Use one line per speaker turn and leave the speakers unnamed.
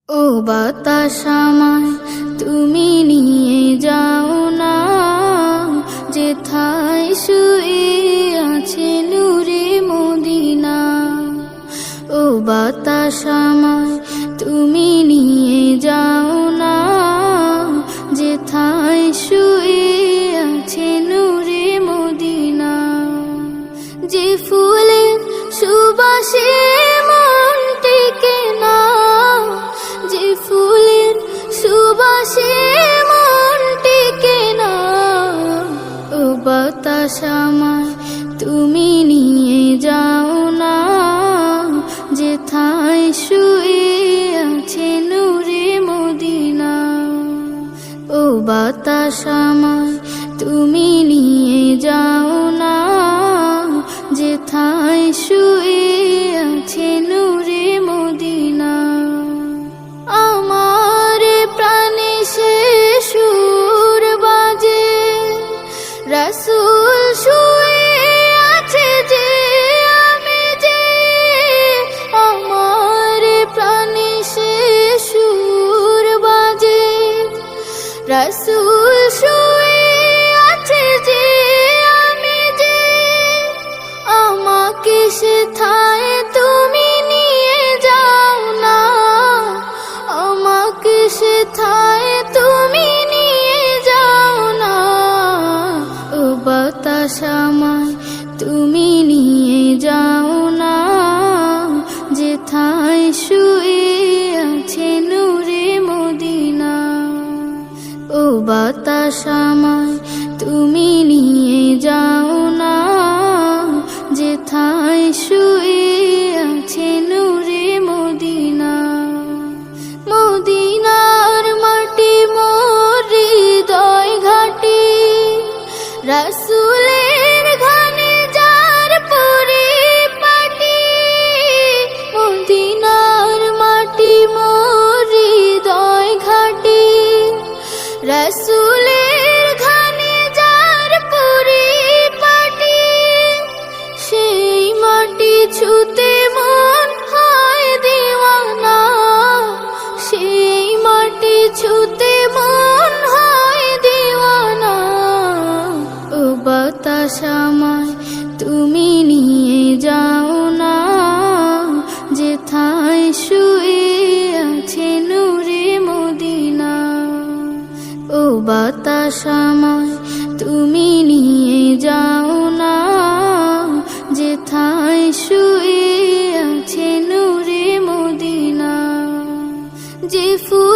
ও বাতাস আমায় তুমি নিয়ে যাও না, যেথায় শুয়ে আছে নূরে মদিনা। ও বাতাস আমায় তুমি নিয়ে যাও না, যেথায় শুয়ে আছে নূরে মদিনা। যে ফুলের সুবাসে মন টেকে না, যে ফুলের সুবাসে মন টেকে না। ও বাতাস আমায় তুমি নিয়ে যাও না, যেথায় শুয়ে আছে নূরে মদিনা। ও বাতাস আমায় তুমি নিয়ে যাও না, যেথায় শুয়ে আছে নূরে মদিনা। আমার প্রাণে সে সুর বাজে, রাসূল শুয়ে আছে যে আমি যে। আমার প্রাণে সে সুর বাজে, রাসূল শুয়ে আছে যে আমি যে। আমাকে সেথায় তুমি নিয়ে যাও না, আমাকে সেথায় তুমি নিয়ে যাও না। ও বাতাস আমায় তুমি নিয়ে যাও না, যেথায় শুয়ে আছে নূরে মদিনা। ও বাতাস আমায় তুমি নিয়ে যাও না, যেথায় শুয়ে আছে নূরে মদিনা। মদিনার মাটি মোর হৃদয় ঘাটি, রাসূলের ঘানে যার পরিপাটি। মদিনার মাটি মোর হৃদয় ঘাটি, রাসূলের ঘানে যার পরিপাটি। সেই মাটি ছুতে মন হয় দিওয়ানা, সেই মাটি ছুতে মন হয় দিওয়ানা। ও বাতাস আমায় তুমি নিয়ে যাও না, যেথায় শুয়ে আছে নূরে মদিনা। ও বাতাস আমায় তুমি নিয়ে যাও না, যেথায় শুয়ে আছে নূরে মদিনা। যে ফুল